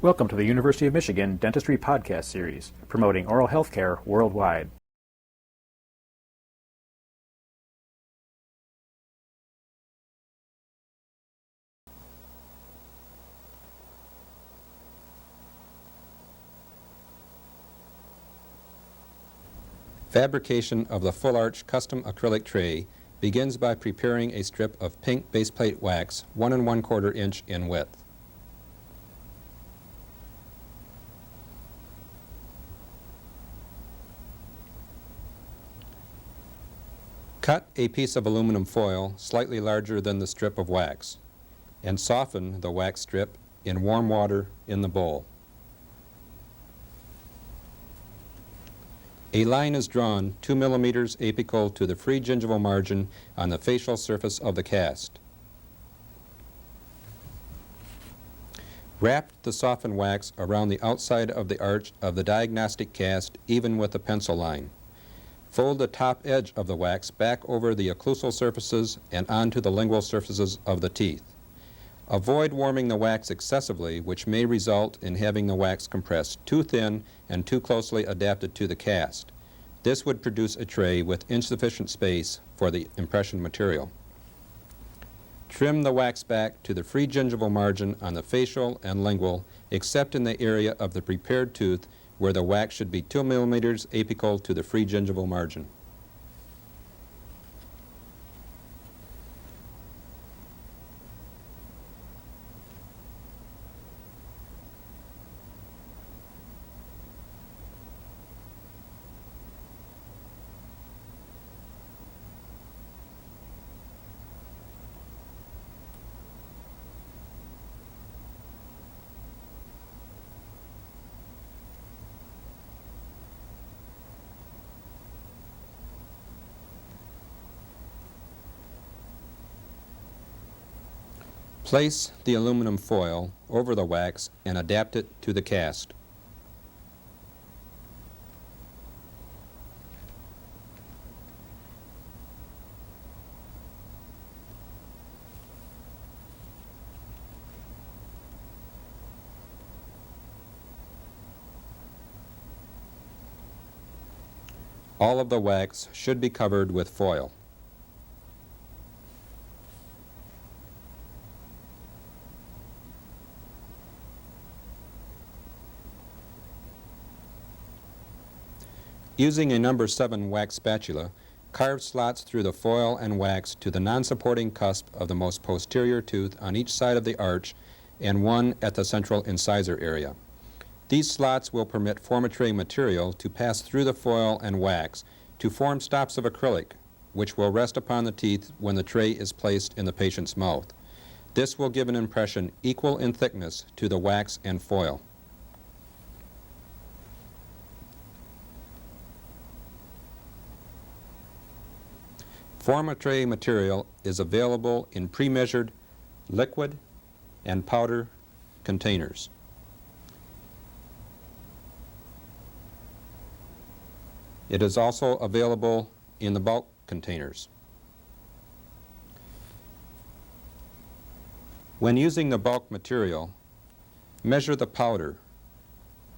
Welcome to the University of Michigan Dentistry Podcast Series, promoting oral health care worldwide. Fabrication of the full arch custom acrylic tray begins by preparing a strip of pink baseplate wax 1 1/4 inch in width. Cut a piece of aluminum foil slightly larger than the strip of wax and soften the wax strip in warm water in the bowl. A line is drawn 2 millimeters apical to the free gingival margin on the facial surface of the cast. Wrap the softened wax around the outside of the arch of the diagnostic cast even with a pencil line. Fold the top edge of the wax back over the occlusal surfaces and onto the lingual surfaces of the teeth. Avoid warming the wax excessively, which may result in having the wax compressed too thin and too closely adapted to the cast. This would produce a tray with insufficient space for the impression material. Trim the wax back to the free gingival margin on the facial and lingual, except in the area of the prepared tooth where the wax should be 2 millimeters apical to the free gingival margin. Place the aluminum foil over the wax and adapt it to the cast. All of the wax should be covered with foil. Using a number 7 wax spatula, carve slots through the foil and wax to the non-supporting cusp of the most posterior tooth on each side of the arch and one at the central incisor area. These slots will permit formatray material to pass through the foil and wax to form stops of acrylic, which will rest upon the teeth when the tray is placed in the patient's mouth. This will give an impression equal in thickness to the wax and foil. Formatray material is available in pre-measured liquid and powder containers. It is also available in the bulk containers. When using the bulk material, measure the powder,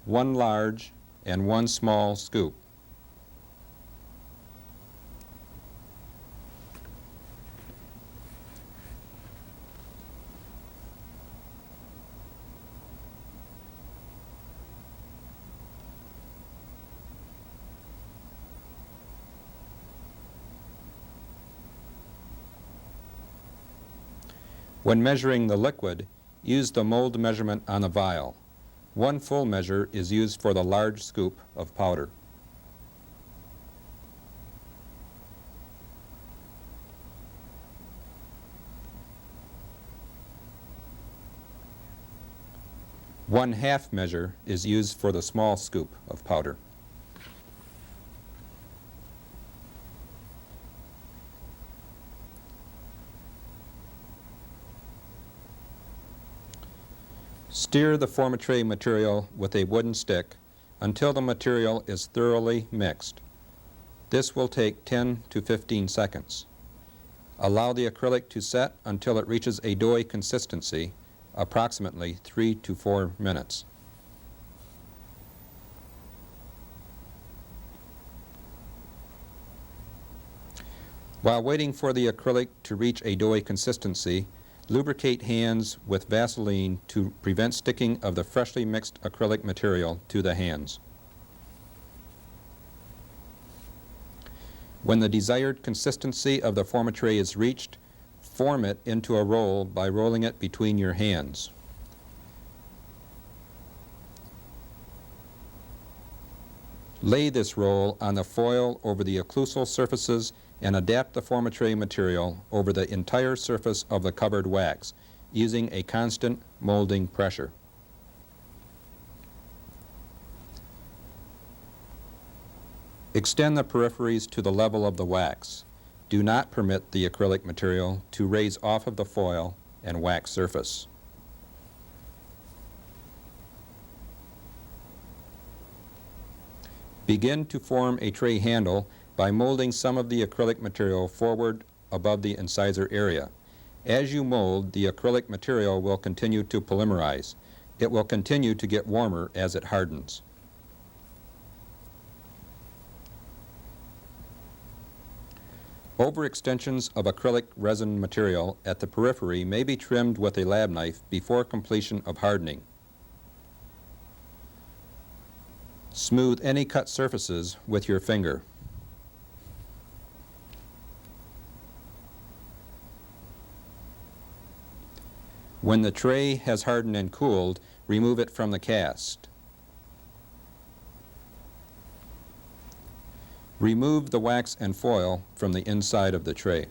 1 large and 1 small scoop. When measuring the liquid, use the mold measurement on the vial. 1 full measure is used for the large scoop of powder. One half measure is used for the small scoop of powder. Stir the formatray material with a wooden stick until the material is thoroughly mixed. This will take 10 to 15 seconds. Allow the acrylic to set until it reaches a doughy consistency, approximately 3 to 4 minutes. While waiting for the acrylic to reach a doughy consistency, lubricate hands with Vaseline to prevent sticking of the freshly mixed acrylic material to the hands. When the desired consistency of the formatray is reached, form it into a roll by rolling it between your hands. Lay this roll on the foil over the occlusal surfaces and adapt the formatray material over the entire surface of the covered wax, using a constant molding pressure. Extend the peripheries to the level of the wax. Do not permit the acrylic material to raise off of the foil and wax surface. Begin to form a tray handle by molding some of the acrylic material forward above the incisor area. As you mold, the acrylic material will continue to polymerize. It will continue to get warmer as it hardens. Overextensions of acrylic resin material at the periphery may be trimmed with a lab knife before completion of hardening. Smooth any cut surfaces with your finger. When the tray has hardened and cooled, remove it from the cast. Remove the wax and foil from the inside of the tray.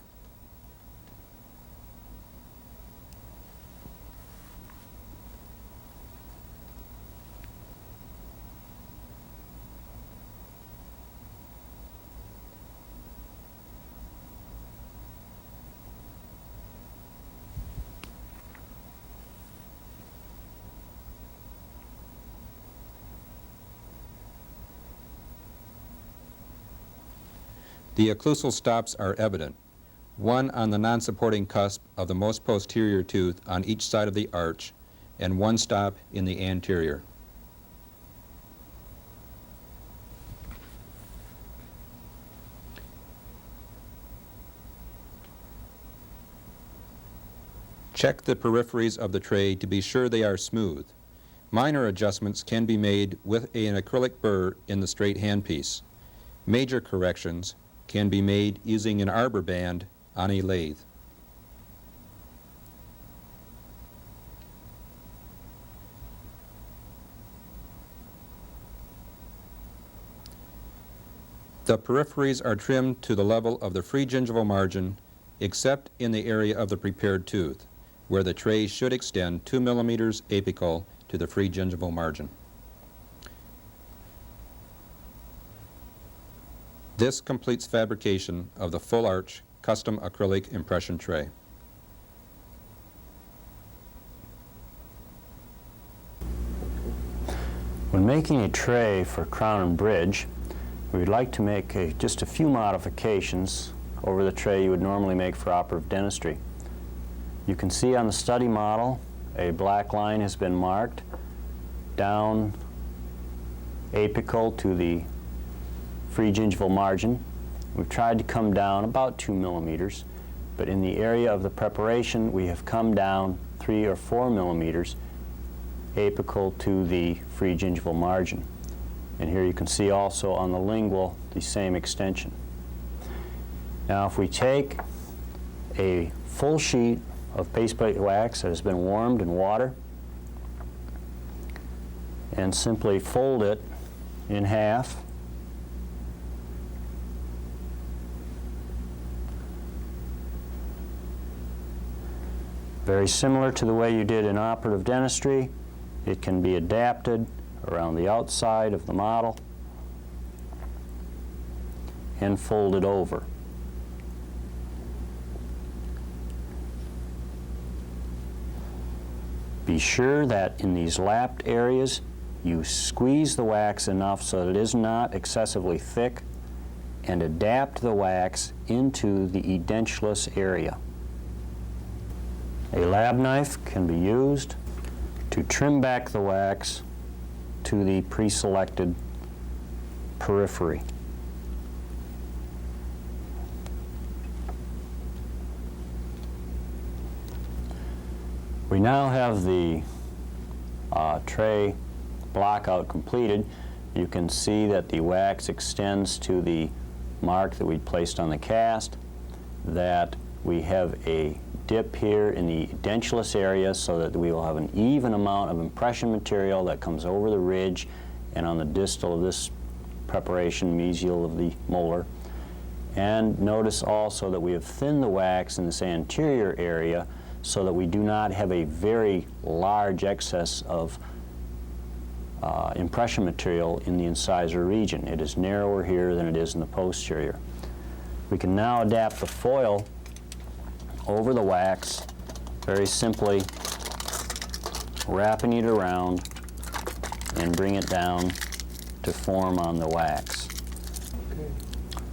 The occlusal stops are evident, one on the non-supporting cusp of the most posterior tooth on each side of the arch, and one stop in the anterior. Check the peripheries of the tray to be sure they are smooth. Minor adjustments can be made with an acrylic burr in the straight handpiece. Major corrections can be made using an arbor band on a lathe. The peripheries are trimmed to the level of the free gingival margin, except in the area of the prepared tooth, where the tray should extend 2 millimeters apical to the free gingival margin. This completes fabrication of the full arch custom acrylic impression tray. When making a tray for crown and bridge, we would like to make just a few modifications over the tray you would normally make for operative dentistry. You can see on the study model a black line has been marked down apical to the free gingival margin. We've tried to come down about 2 millimeters, but in the area of the preparation we have come down 3 or 4 millimeters apical to the free gingival margin. And here you can see also on the lingual the same extension. Now if we take a full sheet of paste plate wax that has been warmed in water and simply fold it in half, very similar to the way you did in operative dentistry, it can be adapted around the outside of the model and folded over. Be sure that in these lapped areas you squeeze the wax enough so that it is not excessively thick, and adapt the wax into the edentulous area. A lab knife can be used to trim back the wax to the pre-selected periphery. We now have the tray blockout completed. You can see that the wax extends to the mark that we placed on the cast, that we have a dip here in the edentulous area so that we will have an even amount of impression material that comes over the ridge and on the distal of this preparation, mesial of the molar. And notice also that we have thinned the wax in this anterior area so that we do not have a very large excess of impression material in the incisor region. It is narrower here than it is in the posterior. We can now adapt the foil over the wax, very simply wrapping it around and bring it down to form on the wax. Okay.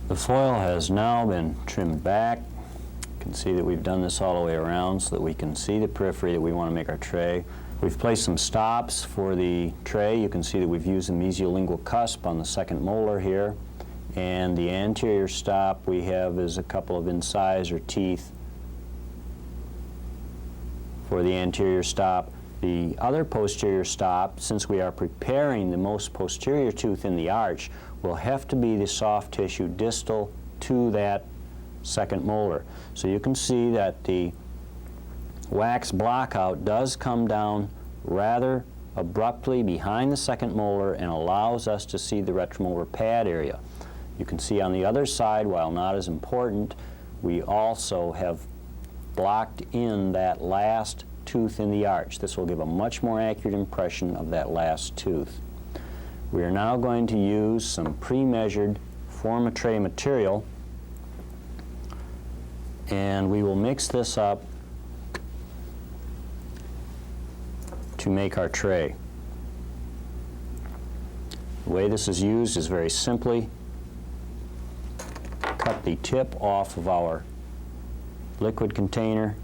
The foil has now been trimmed back. You can see that we've done this all the way around so that we can see the periphery that we want to make our tray. We've placed some stops for the tray. You can see that we've used the mesiolingual cusp on the second molar here. And the anterior stop we have is a couple of incisor teeth for the anterior stop. The other posterior stop, since we are preparing the most posterior tooth in the arch, will have to be the soft tissue distal to that second molar. So you can see that the wax blockout does come down rather abruptly behind the second molar and allows us to see the retromolar pad area. You can see on the other side, while not as important, we also have blocked in that last tooth in the arch. This will give a much more accurate impression of that last tooth. We are now going to use some pre-measured forma-tray material, and we will mix this up to make our tray. The way this is used is very simply cut the tip off of our liquid container,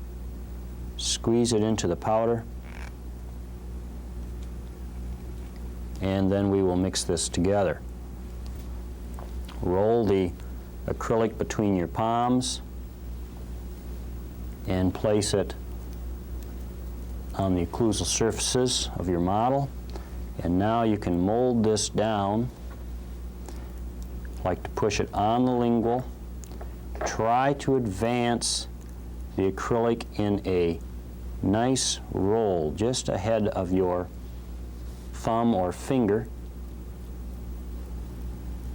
squeeze it into the powder, and then we will mix this together. Roll the acrylic between your palms and place it on the occlusal surfaces of your model. And now you can mold this down. Like to push it on the lingual. Try to advance the acrylic in a nice roll just ahead of your thumb or finger,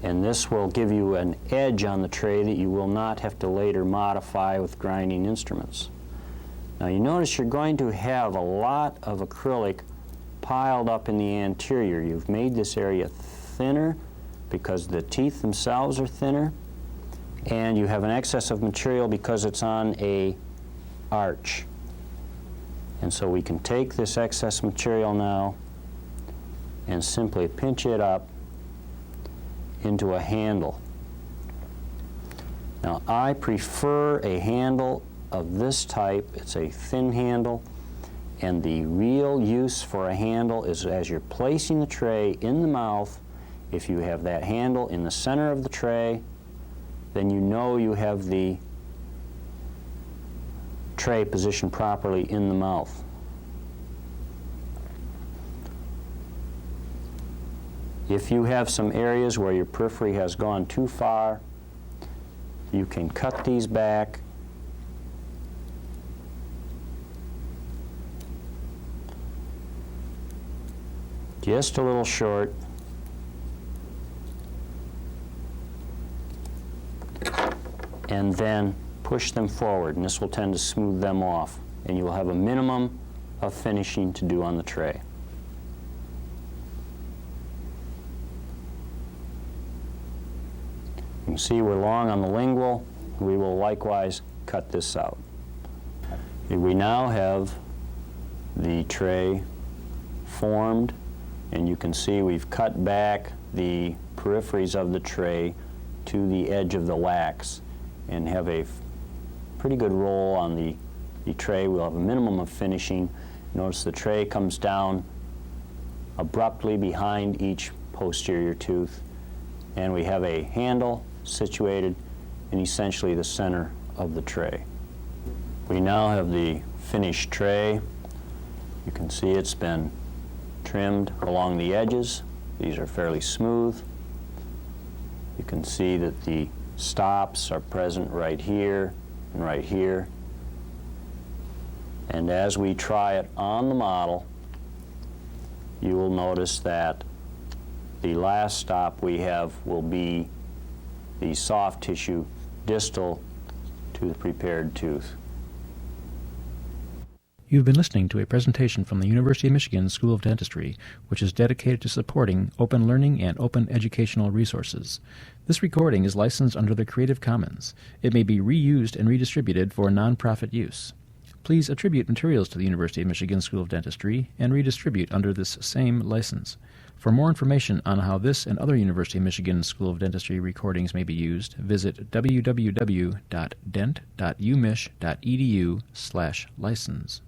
and this will give you an edge on the tray that you will not have to later modify with grinding instruments. Now you notice you're going to have a lot of acrylic piled up in the anterior. You've made this area thinner because the teeth themselves are thinner, and you have an excess of material because it's on a arch. And so we can take this excess material now and simply pinch it up into a handle. Now I prefer a handle of this type. It's a thin handle, and the real use for a handle is as you're placing the tray in the mouth. If you have that handle in the center of the tray, then you know you have the tray positioned properly in the mouth. If you have some areas where your periphery has gone too far, you can cut these back just a little short, and then push them forward, and this will tend to smooth them off, and you will have a minimum of finishing to do on the tray. You can see we're long on the lingual. We will likewise cut this out. We now have the tray formed, and you can see we've cut back the peripheries of the tray to the edge of the wax and have a pretty good roll on the tray. We'll have a minimum of finishing. Notice the tray comes down abruptly behind each posterior tooth, and we have a handle situated in essentially the center of the tray. We now have the finished tray. You can see it's been trimmed along the edges. These are fairly smooth. You can see that the stops are present right here and right here. And as we try it on the model, you will notice that the last stop we have will be the soft tissue distal to the prepared tooth. You've been listening to a presentation from the University of Michigan School of Dentistry, which is dedicated to supporting open learning and open educational resources. This recording is licensed under the Creative Commons. It may be reused and redistributed for nonprofit use. Please attribute materials to the University of Michigan School of Dentistry and redistribute under this same license. For more information on how this and other University of Michigan School of Dentistry recordings may be used, visit www.dent.umich.edu/license.